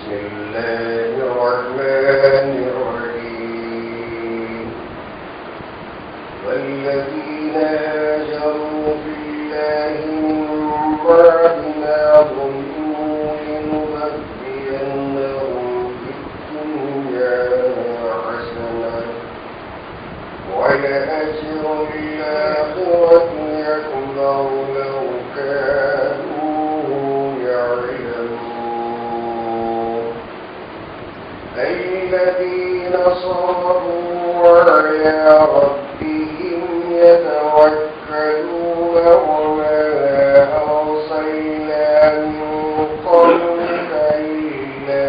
بسم الله الرحمن الرحيم والذين هاجروا في الله من بعد ما ظلموا لنبوئنهم في الدنيا حسنة ولأجر الآخرة أكبر لو كانوا يعلمون الذين صبروا وعلى ربهم يتوكلون وما أرسلنا من قبلك إلا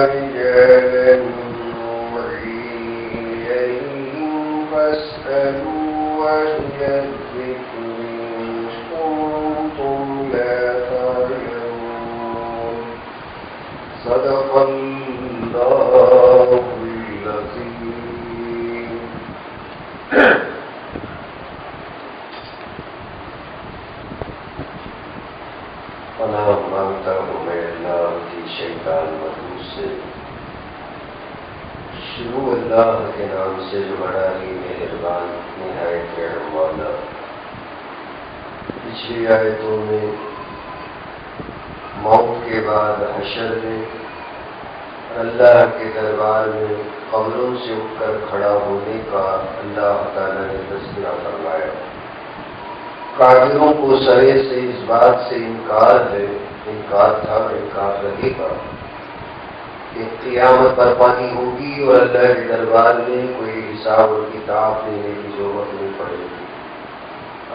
رجالا نوحي إليهم فاسألوا أهل الذكر إن كنتم لا تعلمون صدق الله العظيم. پناہ مانگتا ہوں میں اللہ کی شیطان مدعو سے. شروع اللہ کے نام سے جو بڑا ہی مہربان نہایت رحم والا. پچھلی آیتوں میں موت کے بعد حشر میں اللہ کے دربار میں قبروں سے اٹھ کر کھڑا ہونے کا اللہ تعالیٰ نے تذکرہ فرمایا. کافروں کو سرے سے اس بات سے انکار تھا انکار رہے گا کہ قیامت برپانی ہوگی اور اللہ کے دربار میں کوئی حساب اور کتاب دینے کی ضرورت نہیں پڑے گی.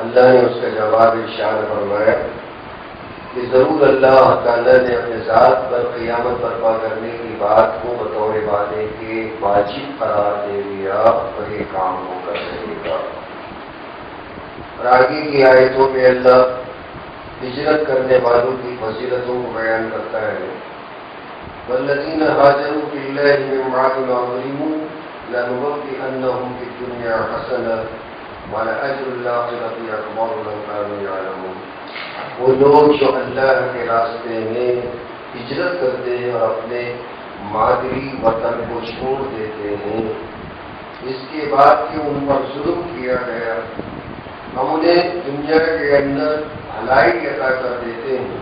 اللہ نے اس کا جواب ارشاد فرمایا کہ ضرور اللہ تعالیٰ نے اپنے ذات پر قیامت برپا کرنے کی بات کو بطور وعدے کے واجب قرار دے دیا اور یہ کام ہو کر رہے گا. اور آگے کی آیتوں میں اللہ ہجرت کرنے والوں کی فضیلتوں کو بیان کرتا ہے. والذین ہاجروا فی اللہ من بعد ما ظلموا لنبوئنہم فی الدنیا حسنۃ ولأجر الآخرۃ اکبر لو کانوا یعلمون. وہ لوگ جو اللہ کے راستے میں ہجرت کرتے ہیں اور اپنے مادری وطن کو چھوڑ دیتے ہیں اس کے بعد کہ ان پر ظلم کیا گیا ہم انہیں دنیا کے اندر بھلائی عطا کر دیتے ہیں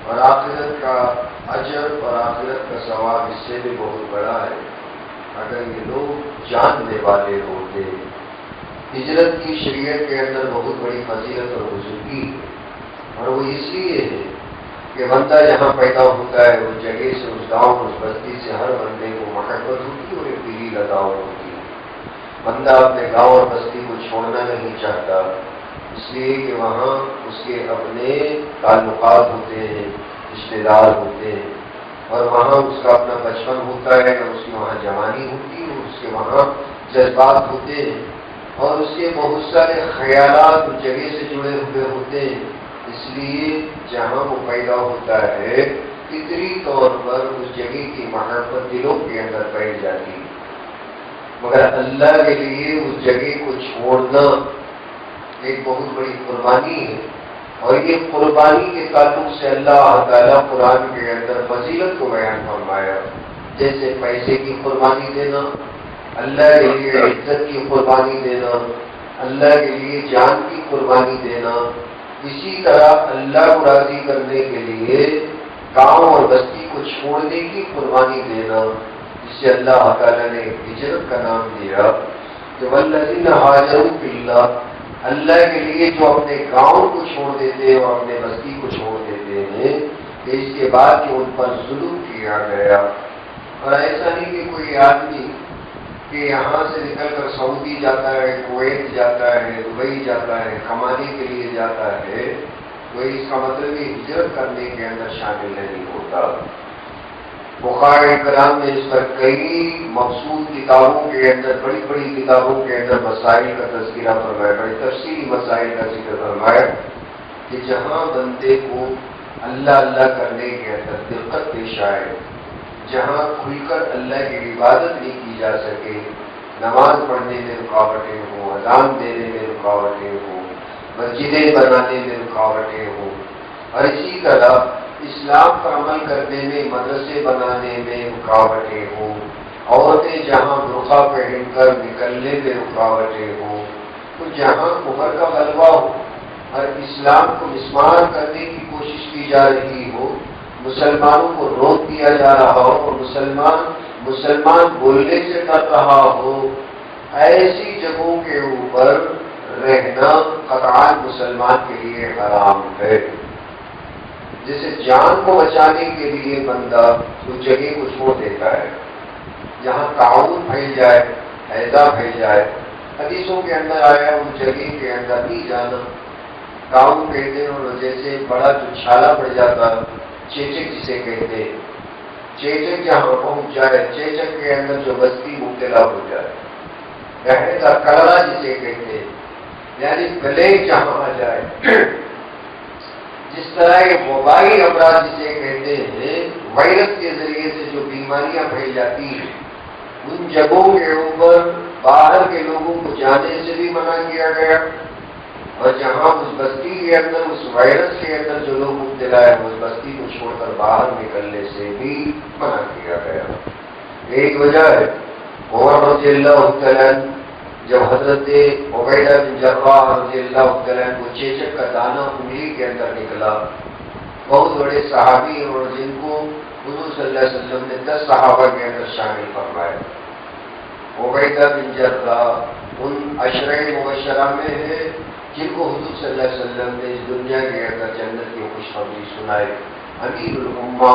اور آخرت کا اجر اور آخرت کا ثواب اس سے بھی بہت بڑا ہے اگر یہ لوگ جاننے والے ہوتے. ہجرت کی شریعت کے اندر بہت بڑی فضیلت اور بزرگی ہے اور وہ اس لیے ہے کہ بندہ جہاں پیدا ہوتا ہے اس جگہ سے اس گاؤں اس بستی سے ہر بندے کو محبت ہوتی ہے اور ایک دلی لگاؤ ہوتی ہے. بندہ اپنے گاؤں اور بستی کو چھوڑنا نہیں چاہتا اس لیے کہ وہاں اس کے اپنے تعلقات ہوتے ہیں رشتے دار ہوتے ہیں اور وہاں اس کا اپنا بچپن ہوتا ہے اور اس کی وہاں جوانی ہوتی ہے اس کے وہاں جذبات ہوتے ہیں اور اس کے بہت سارے خیالات اس جگہ سے جڑے ہوئے ہوتے ہیں. اس لیے جہاں وہ پیدا ہوتا ہے فطری طور پر اس جگہ کی محبت دلوں کے اندر بیٹھ جاتی ہے. مگر اللہ کے لیے اس جگہ کو چھوڑنا ایک بہت بڑی قربانی ہے اور یہ قربانی کے تعلق سے اللہ تعالیٰ قرآن کے اندر فضیلت کو بیان فرمایا. جیسے پیسے کی قربانی دینا, اللہ کے لیے عزت کی قربانی دینا, اللہ کے لیے جان کی قربانی دینا, اسی طرح اللہ کو راضی کرنے کے لیے گاؤں اور بستی کو چھوڑنے کی قربانی دینا جسے اللہ تعالیٰ نے ہجرت کا نام دیا. کہ والذین ہاجروا فی اللہ, اللہ کے لیے جو اپنے گاؤں کو چھوڑ دیتے ہیں اور اپنے بستی کو چھوڑ دیتے ہیں کہ اس کے بعد کہ ان پر ظلم کیا گیا. اور ایسا نہیں کہ کوئی آدمی کہ یہاں سے نکل کر سعودی جاتا ہے, کویت جاتا ہے, دبئی جاتا ہے, کمانے کے لیے جاتا ہے, کوئی اس کا مطلب یہ ہجرت کرنے کے اندر شامل نہیں ہوتا. بخاری کرام نے اس پر کئی مخصوص کتابوں کے اندر بڑی بڑی کتابوں کے اندر مسائل کا تذکرہ فرمایا, بڑی تفصیلی مسائل کا ذکر فرمایا کہ جہاں بندے کو اللہ اللہ کرنے کے اندر دقت پیش آئے, جہاں کھل کر اللہ کی عبادت نہیں کی جا سکے, نماز پڑھنے میں رکاوٹیں ہوں, اذان دینے میں رکاوٹیں ہوں, مسجدیں بنانے میں رکاوٹیں ہوں, اور اسی طرح اسلام پر عمل کرنے میں، مدرسے بنانے میں رکاوٹیں ہوں، عورتیں جہاں برقع پہن کر نکلنے میں رکاوٹیں ہوں، تو جہاں کفر کا غلبہ ہو اور اسلام کو مسمار کرنے کی کوشش کی جا رہی ہو، مسلمانوں کو روک دیا جا رہا ہو اور مسلمان بولنے سے ڈر رہا ہو، ایسی جگہوں کے اوپر رہنا قطعاً مسلمان کے لیے حرام ہے۔ جیسے جان کو بچانے کے لیے بندہ اس جگہ کو چھوڑ دیتا ہے، جہاں تعاون پھیل جائے، حیضہ پھیل جائے، حدیثوں کے اندر آیا اس جگہ کے اندر نہیں جانا۔ تعاون کہتے ہیں، اور جیسے بڑا جو چھالا پڑ جاتا، چیچک جسے کہتے ہیں، چیچک جہاں پہنچ جائے، چیچک کے اندر جو بستی مبتلا ہو جائے، کہنے کا کلرا جسے کہتے ہیں، یعنی پلیگ جہاں آ جائے، جس طرح یہ وبائی امراض جسے کہتے ہیں، وائرس کے ذریعے سے جو بیماریاں پھیل جاتی ہیں، ان جگہوں کے اوپر باہر کے لوگوں کو جانے سے بھی منع کیا گیا، اور جہاں اس بستی کے اندر اس وائرس کے اندر جو لوگ مبتلا ہے، اس بستی کو چھوڑ کر باہر نکلنے سے بھی منع کیا گیا۔ ایک وجہ ہے عمر رضی اللہ تعالیٰ جب حضرت عبیدہ بن جراح رضی اللہ تعالیٰ کو چیچک کا دانہ انگلی کے اندر نکلا، بہت بڑے صحابی اور جن کو حضور صلی اللہ علیہ وسلم نے 10 صحابہ کے اندر شامل فرمایا، عبیدہ بن جراح ان عشرہ مبشرہ میں ہے جن کو حضور صلی اللہ علیہ وسلم نے اس دنیا کے اندر جنت کی خوشخبری سنائی۔ امیر الامہ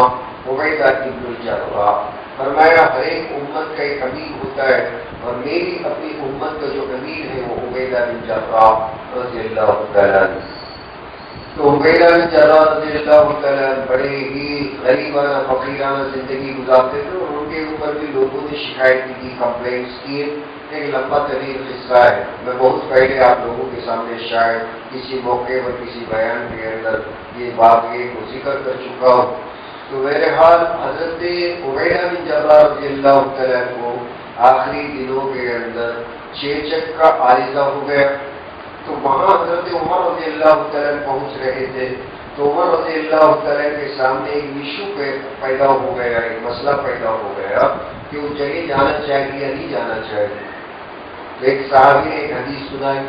عبیدہ بن الجراح فرمایا ہر ایک امت کا ایک امیر ہوتا ہے، اور میری اپنی امت کا جو امیر ہے وہ عبیدہ بن جراح رضی اللہ تعالیٰ عنہ۔ تو عبیدہ بن جراح رضی اللہ تعالیٰ عنہ بڑے ہی غریبانہ فقیرانہ زندگی گزارتے تھے، اور ان کے اوپر بھی لوگوں نے شکایت کی تھی، کمپلینٹس کیے۔ ایک لمبا طویل قصہ ہے، میں بہت پہلے آپ لوگوں کے سامنے شاید کسی موقع پر کسی بیان کے اندر یہ واقعے کو ذکر کر چکا ہوں۔ تو بہرحال حضرت عبیدہ بن جراح رضی اللہ تعالیٰ کو آخری دنوں کے اندر چیچک کا عارضہ ہو گیا، تو وہاں حضرت عمر رضی اللہ تعالیٰ پہنچ رہے تھے، تو عمر رضی اللہ تعالیٰ کے سامنے ایک ایشو پیدا ہو گیا، ایک مسئلہ پیدا ہو گیا کہ وہ جگہ جانا چاہیے یا نہیں جانا چاہیے۔ ایک صحابی نے ایک حدیث سنائی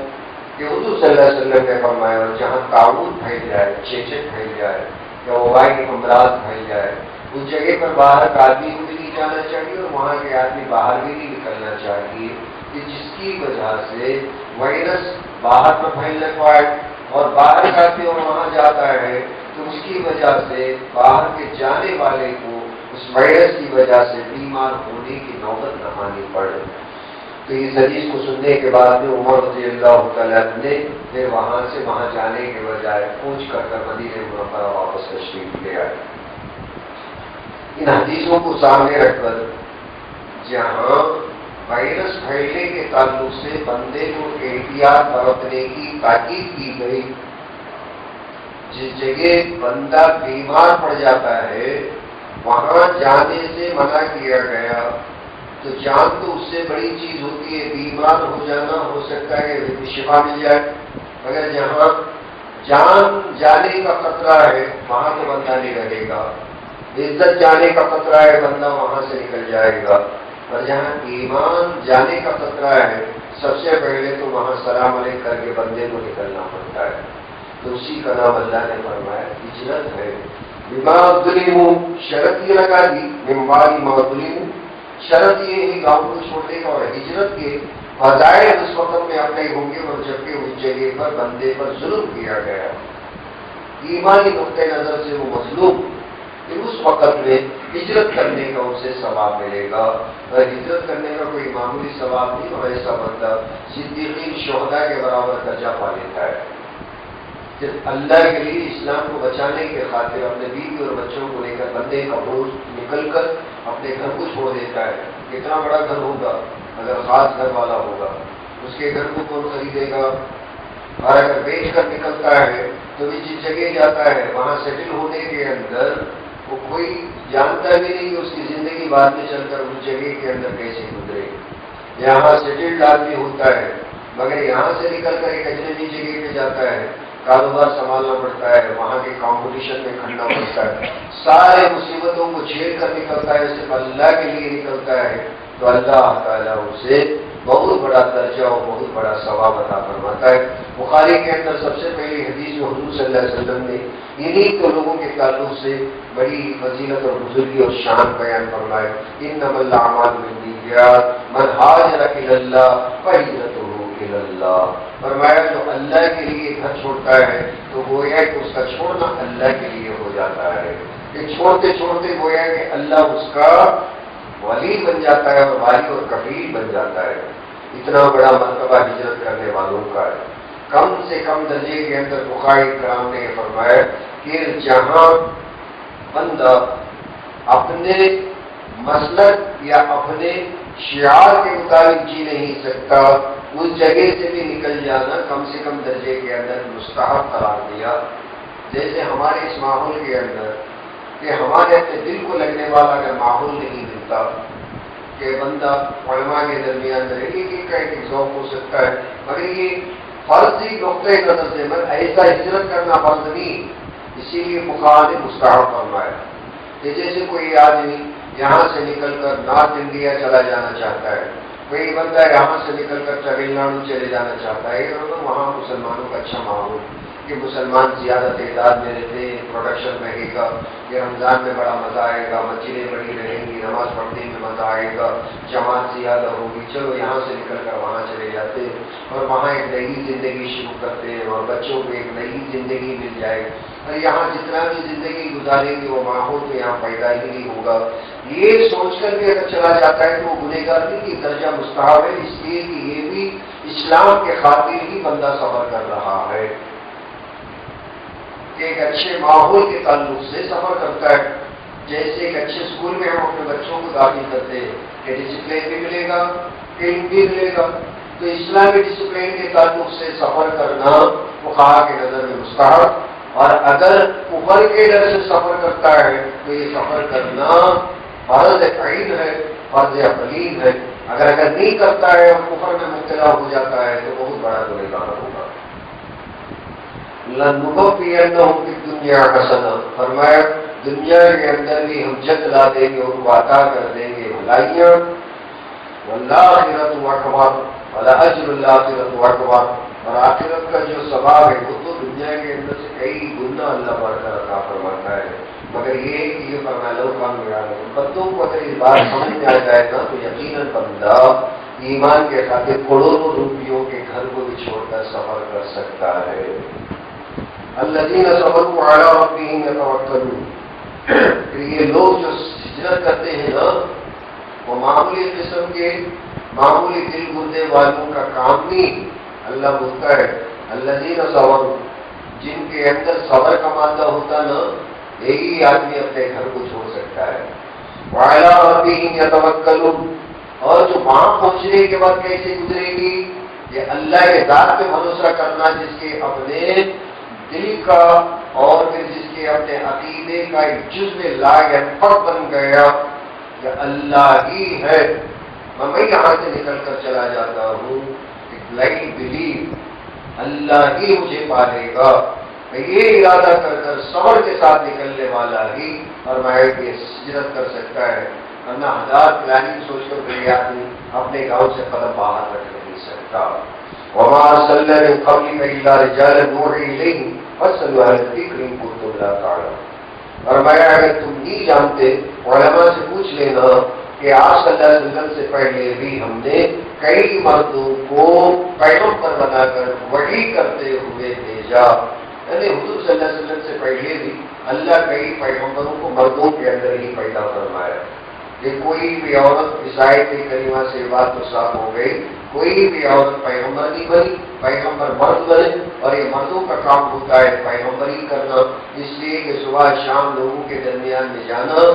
کہ حضور صلی اللہ علیہ وسلم نے فرمایا جہاں تعاون پھیل جائے، چیچک پھیل جائے یا وبائی امراض پھیل جائے، اس جگہ پر باہر کا آدمی کو بھی نہیں جانا چاہیے اور وہاں کے آدمی باہر بھی نہیں نکلنا چاہیے، کہ جس کی وجہ سے وائرس باہر نہ پھیل نہ پائے، اور باہر کا آدمی اور وہاں جاتا ہے تو اس کی وجہ سے باہر کے جانے والے کو اس وائرس کی وجہ سے بیمار ہونے کی نوبت نہ آنی پڑے۔ تو اس حدیث کو سننے کے بعد میں عمر رضی اللہ تعالیٰ نے پھر وہاں سے وہاں جانے کے بجائے کوچ کر مدینہ منورہ واپس تشریف لے آئے۔ ان حدیثوں کو سامنے رکھ کر جہاں وائرس پھیلنے کے تعلق سے بندے کو احتیاط برتنے کی تاکید کی گئی، جس جگہ بندہ بیمار پڑ جاتا ہے وہاں جانے سے منع کیا گیا، تو جان تو اس سے بڑی چیز ہوتی ہے، بیمار ہو جانا ہو سکتا ہے شفا مل جائے، اگر جہاں جان جانے کا خطرہ ہے وہاں تو بندہ نہیں رہے گا، عزت جانے کا خطرہ ہے بندہ وہاں سے نکل جائے گا، اور جہاں ایمان جانے کا خطرہ ہے سب سے پہلے تو وہاں سلام علیکم کر کے بندے کو نکلنا پڑتا ہے۔ تو اسی کا نام اللہ نے فرمایا ہجرت ہے۔ بما ظلموا شرط یہ لگا دی، ممباری ما ظلموا، شرط یہ ہے گاؤں کو چھوڑنے کا اور ہجرت کے فضائل اس وقت میں اپنے ہوں گے، اور جبکہ اس جگہ پر بندے پر ظلم کیا گیا، ایمانی نقطۂ نظر سے وہ مظلوم، کہ اس وقت میں ہجرت کرنے کا اسے ثواب ملے گا، اور ہجرت کرنے کا کوئی معمولی ثواب نہیں، اور ایسا بندہ صدیقین شہداء کے برابر درجہ پا لیتا ہے۔ صرف اللہ کے لیے اسلام کو بچانے کے خاطر اپنے بیوی اور بچوں کو لے کر بندے کا بوجھ نکل کر اپنے گھر کو چھوڑ دیتا ہے۔ کتنا بڑا گھر ہوگا، اگر خاص گھر والا ہوگا، اس کے گھر کو کون خریدے گا، اور اگر بیچ کر نکلتا ہے تو بھی جس جگہ جاتا ہے وہاں سیٹل ہونے کے اندر وہ کوئی جانتا بھی نہیں کہ اس کی زندگی بعد میں چل کر اس جگہ کے اندر کیسے گزرے۔ یہاں سیٹلڈ آدمی ہوتا ہے مگر یہاں سے نکل کر ایک اجنبی جگہ پہ جاتا ہے، کاروبار سنبھالنا پڑتا ہے، وہاں کے کمپٹیشن میں کھڑنا پڑتا ہے، سارے مصیبتوں کو جھیل کر نکلتا ہے، صرف اللہ کے لیے نکلتا ہے، تو اللہ تعالیٰ اسے بہت بڑا درجہ اور بہت بڑا ثواب عطا فرماتا ہے۔ بخاری کے اندر سب سے پہلی حدیث جو حضور صلی اللہ علیہ وسلم نے انہیں تو لوگوں کے تعلق سے بڑی فضیلت اور بزرگی اور شان بیان فرمائے، انما الاعمال بالنیات من ہاجر الی اللہ فہجرتہ الی اللہ، فرمایا جو اللہ کے لیے گھر چھوڑتا ہے تو گویا کہ اس کا چھوڑنا اللہ کے لیے ہو جاتا ہے، کہ چھوڑتے چھوڑتے گویا کہ اللہ اس کا ولی بن جاتا ہے اور والی اور کفیل بن جاتا ہے۔ اتنا بڑا مرتبہ ہجرت کرنے والوں کا ہے۔ کم سے کم درجے کے اندر بخاری کرام نے یہ فرمایا کہ جہاں بندہ اپنے مسلک یا اپنے شعار کے مطابق جی نہیں سکتا، اس جگہ سے بھی نکل جانا کم سے کم درجے کے اندر مستحب قرار دیا۔ جیسے ہمارے اس ماحول کے اندر کہ ہمارے اپنے دل کو لگنے والا اگر ماحول نہیں ملتا کہ بندہ علماء کے درمیان رہنے کا ایک ذوق ہو سکتا ہے، مگر یہ فرضی نقطۂ نظر سے مگر ایسا ہجرت کرنا فرض نہیں، اسی لیے فقہاء نے مستحب فرمایا کہ جیسے کوئی آدمی یہاں سے نکل کر نارتھ انڈیا چلا جانا چاہتا ہے، کوئی بندہ یہاں سے نکل کر تمل ناڈو چلے جانا چاہتا ہے، وہاں مسلمانوں کا اچھا ماحول کہ مسلمان زیادہ تعداد میں رہتے ہیں، پروڈکشن رہے گا، کہ رمضان میں بڑا مزہ آئے گا، مسجدیں بڑی رہیں گی، نماز پڑھنے میں مزہ آئے گا، جماعت زیادہ ہوگی، چلو یہاں سے نکل کر وہاں چلے جاتے ہیں اور وہاں ایک نئی زندگی شروع کرتے ہیں اور بچوں کو ایک نئی زندگی مل جائے، اور یہاں جتنا بھی زندگی گزاریں گے وہ ماحول تو یہاں پیدا ہی نہیں ہوگا، یہ سوچ کر بھی اگر چلا جاتا ہے تو وہ گنہگار نہیں کی درجہ مستحب ہے، اس لیے کہ یہ بھی اسلام کے خاطر ہی بندہ سفر کر رہا ہے، ایک اچھے ماحول کے تعلق سے سفر کرتا ہے۔ جیسے ایک اچھے اسکول میں ہم اپنے بچوں کو داخل کرتے ہیں کہ ڈسپلن بھی ملے گا، علم بھی ملے گا، تو اسلامی ڈسپلن کے تعلق سے سفر کرنا فقہاء کے نظر میں مستحب، اور اگر کفر کے ڈر سے سفر کرتا ہے تو یہ سفر کرنا فرض عین ہے، فرض عقلین ہے، اگر نہیں کرتا ہے اور کفر میں مبتلا ہو جاتا ہے تو بہت بڑا گنہگار ہوگا۔ لَنُبَوِّئَنَّهُمْ فِي الدُّنْيَا حَسَنَةً، فرمایا دنیا کے اندر بھی ہم جت لا دیں گے، ان کو عطا کر دیں گے بھلائیاں، وَالْآخِرَةُ أَكْبَرُ، وَلَأَجْرُ الْآخِرَةِ أَكْبَرُ، اور آخرت کا جو ثواب ہے وہ تو دنیا کے اندر سے کئی گنا اللہ بڑھ کر عطا فرماتا ہے، مگر یہ فرمایا لو کانوا یعلمون، بندوں کو اگر اس بات سمجھ میں آ جائے نا تو یقیناً بندہ ایمان کے خاطر کروڑوں روپیوں کے گھر کو بھی چھوڑ کر سفر کر سکتا ہے۔ الذین صبروا علی ربہم یتوکلون، کہ یہ لوگ جو ہجرت کرتے ہیں نا وہ معمولی قسم کے معمولی دل گردے والوں کا کام نہیں، اللہ بولتا ہے الذین صبروا، جن کے اندر صبر کا مادہ ہوتا نا یہی آدمی اپنے گھر کو چھوڑ سکتا ہے۔ وعلی ربہم یتوکلون، اور جو وہاں پہنچنے کے بعد کیسے گزرے گی، یہ اللہ کے ذات پہ بھروسہ کرنا جس کے اپنے دل کا اور پھر جس کے اپنے عقیدے کا ایک جزو لا ينفع بن گیا کہ اللہ ہی ہے، میں یہاں سے نکل کر چلا جاتا ہوں، بلائنڈ بلیو، اللہ ہی مجھے پالے گا، میں یہ ارادہ کر کر صبر کے ساتھ نکلنے والا ہی اور میں ہجرت کر سکتا ہے، ورنہ ہزار پلاننگ سوچ کر کوئی آدمی اپنے گاؤں سے قدم باہر رکھ نہیں سکتا۔ وما ارسلنا من قبلك الا رجالا نوحي اليهم فاسالوا اهل الذكر ان كنتم لا تعلمون، فرمایا اگر تم نہیں جانتے علماء سے پوچھ لینا کہ آپ صلی اللہ علیہ وسلم سے پہلے بھی ہم نے کئی مردوں کو پیغمبر بنا کر وحی کرتے ہوئے بھیجا، یعنی حضور صلی اللہ علیہ وسلم سے پہلے بھی اللہ کئی پیغمبروں کو مردوں کے اندر ہی پیدا فرمایا، کہ کوئی بھی عورت اس آیت کریمہ سے بات تو صاف ہو گئی، کوئی بھی عورت پیغمبر نہیں بنی، پیغمبر مرد بنے، اور یہ مردوں کا کام ہوتا ہے پیغمبری کرنا، اس لیے کہ صبح شام لوگوں کے درمیان میں جانا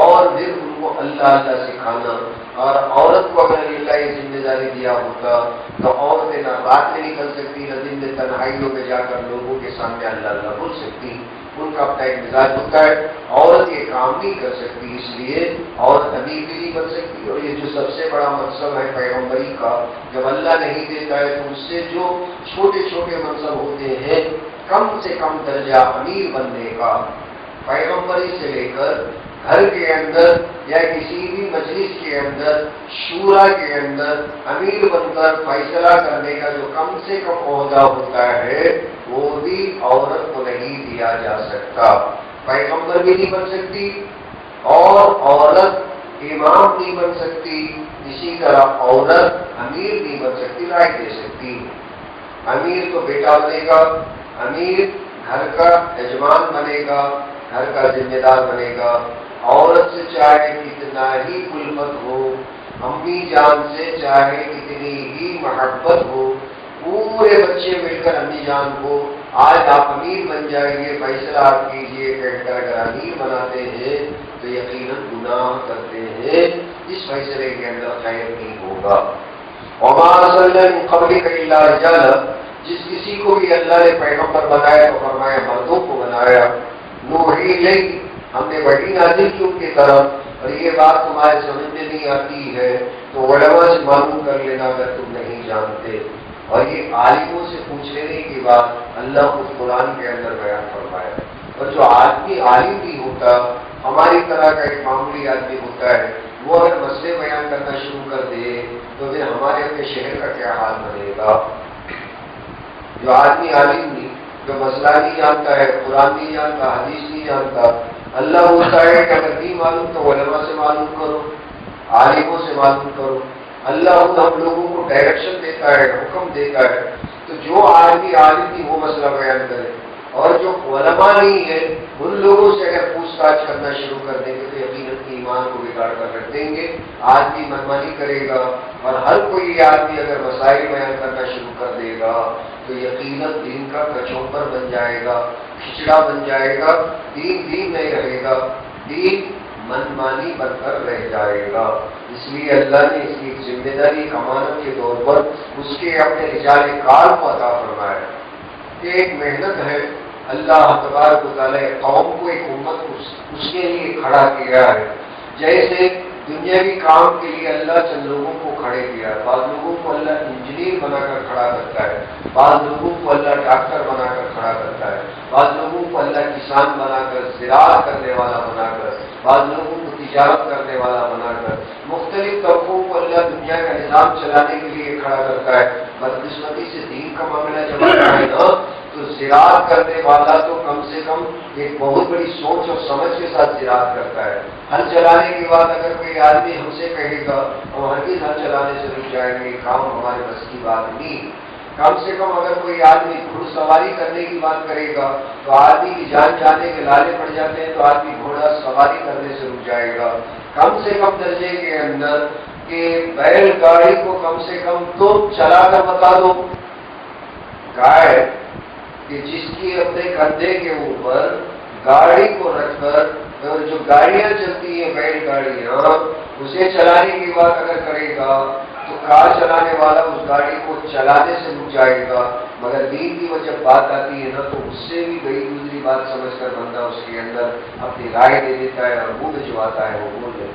اور پھر ان کو اللہ سکھانا، اور عورت کو اگر اللہ یہ ذمہ داری دیا ہوتا تو عورتیں نہ رات میں نکل سکتی، نہ دن میں تنہائیوں میں جا کر لوگوں کے سامنے اللہ بول سکتی، ان کا اپنا ایک مزاج ہوتا ہے، عورت یہ کام نہیں کر سکتی، اس لیے عورت امیر بھی نہیں بن سکتی، اور یہ جو سب سے بڑا منصب ہے پیغمبری کا، جب اللہ نہیں دیتا ہے تو اس سے جو چھوٹے چھوٹے منصب ہوتے ہیں کم سے کم درجہ امیر بننے کا، پیغمبری سے لے کر گھر کے اندر یا کسی بھی مجلس کے اندر، شورا کے اندر امیر بن کر فیصلہ کرنے کا جو کم سے کم عہدہ ہوتا ہے وہ بھی عورت کو نہیں دیا جا سکتا۔ پیغمبر بھی نہیں بن سکتی اور عورت امام نہیں بن سکتی، اسی طرح عورت امیر نہیں بن سکتی، رائے دے سکتی۔ امیر تو بیٹا بنے گا، امیر گھر کا یجمان بنے گا، گھر کا ذمہ دار بنے گا۔ عورت سے چاہے کتنا ہی الفت ہو، امی جان سے چاہے کتنی ہی محبت ہو، پورے بچے مل کر امی جان کو آج آپ امیر بن جائیے، فیصلہ آپ کیجیے، کہہ کر اگر امیر بناتے ہیں تو یقیناً گناہ کرتے ہیں، اس فیصلے کے اندر خیر نہیں ہوگا۔ وما ارسلنا من قبلک الا رجالا، جس کسی کو بھی اللہ نے پیغمبر بنایا تو فرمایا مردوں کو بنایا۔ نوحی الیہ، ہم نے وحی نازل کی ان کی طرف، اور یہ بات تمہارے سمجھ میں نہیں آتی ہے تو علماء سے معلوم کر لینا اگر تم نہیں جانتے۔ اور یہ عالموں سے پوچھ لینے کی بات اللہ خود قرآن کے اندر بیان فرمایا۔ اور جو آدمی عالم بھی ہوتا، ہماری طرح کا ایک معمولی آدمی ہوتا ہے، وہ اگر مسئلے بیان کرنا شروع کر دے تو پھر ہمارے اپنے شہر کا کیا حال بنے گا؟ جو آدمی عالم نہیں، جو مسئلہ نہیں جانتا ہے، قرآن نہیں جانتا، حدیث نہیں جانتا، اللہ ہوتا ہے کہ اگر نہیں معلوم تو علماء سے معلوم کرو، عالموں سے معلوم کرو۔ اللہ ہم لوگوں کو ڈائریکشن دیتا ہے، حکم دیتا ہے، تو جو آدمی عالم نہیں وہ مسئلہ بیان کرے، اور جو علماء نہیں ہے ان لوگوں سے اگر پوچھ تاچھ کرنا شروع کر دیں گے تو یقیناً ایمان کو بگاڑ کر رکھ دیں گے، آدمی منمانی کرے گا، اور ہر کوئی آدمی اگر مسائل بیان کرنا شروع کر دے گا تو یقیناً دین کا کچومبر بن جائے گا، کھچڑا بن جائے گا، دین نہیں رہے گا، دین منمانی بن کر رہ جائے گا۔ اس لیے اللہ نے اس کی ذمہ داری امانت کے طور پر اس کے اپنے رجال کار کو عطا فرمایا کہ ایک محنت ہے، اللہ تبارک و تعالیٰ قوم کو، ایک امت کو اس کے لیے کھڑا کیا ہے۔ جیسے دنیاوی کام کے لیے اللہ چند لوگوں کو کھڑے کیا ہے، بعض لوگوں کو اللہ انجینئر بنا کر کھڑا کرتا ہے، بعض لوگوں کو اللہ ڈاکٹر بنا کر کھڑا کرتا ہے، بعض لوگوں کو اللہ کسان بنا کر، زراعت کرنے والا بنا کر، بعض لوگوں کو تجارت کرنے والا بنا کر، مختلف طبقوں کو اللہ دنیا کا نظام چلانے کے لیے کھڑا کرتا ہے۔ بدقسمتی سے دین کا معاملہ جب آتا ہے نا تو زراعت کرنے والا تو کم سے کم ایک بہت بڑی سوچ اور سمجھ کے ساتھ زراعت کرتا ہے۔ ہل چلانے کے بعد اگر کوئی آدمی ہم سے کہے گا ہم ہرگز ہل چلانے سے رک جائیں گے، کام ہمارے بس کی بات نہیں۔ کم سے کم اگر کوئی آدمی گھوڑ سواری کرنے کی بات کرے گا تو آدمی کی جان جانے کے لالے پڑ جاتے ہیں تو آدمی گھوڑا سواری کرنے سے رک جائے گا۔ کم سے کم درجے کے اندر کہ بیل گاڑی کو کم سے کم تو چلا کر بتا دو، گائے کہ جس کی اپنے کندھے کے اوپر گاڑی کو رکھ کر اور جو گاڑیاں چلتی ہیں بیل گاڑیاں، اسے چلانے کی بات اگر کرے گا تو کار چلانے والا اس گاڑی کو چلانے سے رک جائے گا، مگر دین کی جب بات آتی ہے نا تو اس سے بھی گئی گزری بات سمجھ کر بندہ اس کے اندر اپنی رائے دے دیتا ہے، اور منہ جو آتا ہے وہ بول ہو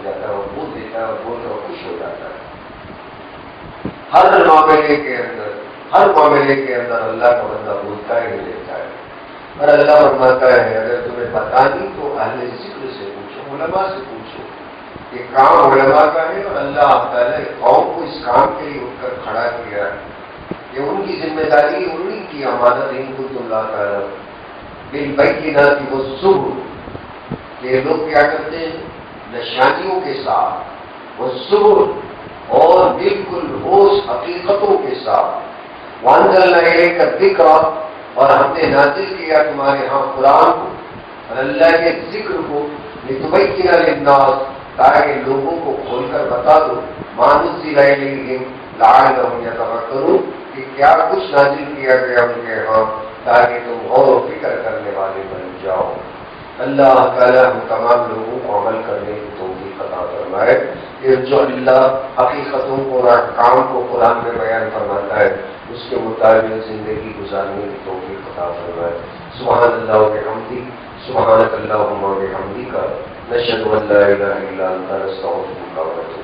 جاتا ہے، اور بول دیتا ہے اور بول کر خوش ہو جاتا ہے۔ ہر معاملے کے اندر اللہ کا بندہ بولتا ہی لیتا ہے، اور اللہ فرماتا ہے اگر تمہیں پتا نہیں تو اہل ذکر سے پوچھو، علماء سے پوچھو۔ یہ کام علماء کا ہے اور اللہ تعالیٰ قوم کو اس کام کے لیے اٹھ کر کھڑا کیا ہے، یہ ان کی ذمہ داری، انہیں کی امانت ہے۔ ان کو تو اللہ تعالیٰ بالبینات والزبر، یہ لوگ کیا کرتے ہیں نشانیوں کے ساتھ، والزبر اور بالکل ٹھوس حقیقتوں کے ساتھ، وانزلنا الیک الذکر، اور ہم نے نازل کیا تمہارے ہاں قرآن کو اور اللہ کے ذکر کو، لتبین للناس، تاکہ لوگوں کو کھول کر بتا دو، ما نزل الیہم لعلہم یتفکرون، کہ کیا کچھ نازل کیا گیا ان کے ہاں تاکہ تم غور و فکر کرنے والے بن جاؤ۔ اللہ تعالیٰ ہم تمام لوگوں کو عمل کرنے کی توفیق عطا فرمائے کہ جو اللہ حقیقتوں کو اور احکام کو قرآن میں بیان فرماتا ہے اس کے مطابق زندگی گزارنے کی توفیق عطا فرمائے۔ سبحان اللہ و بحمدہ، سبحانک اللہم و بحمدک، نشہد ان لا الہ الا انت، نستغفرک و نتوب الیک۔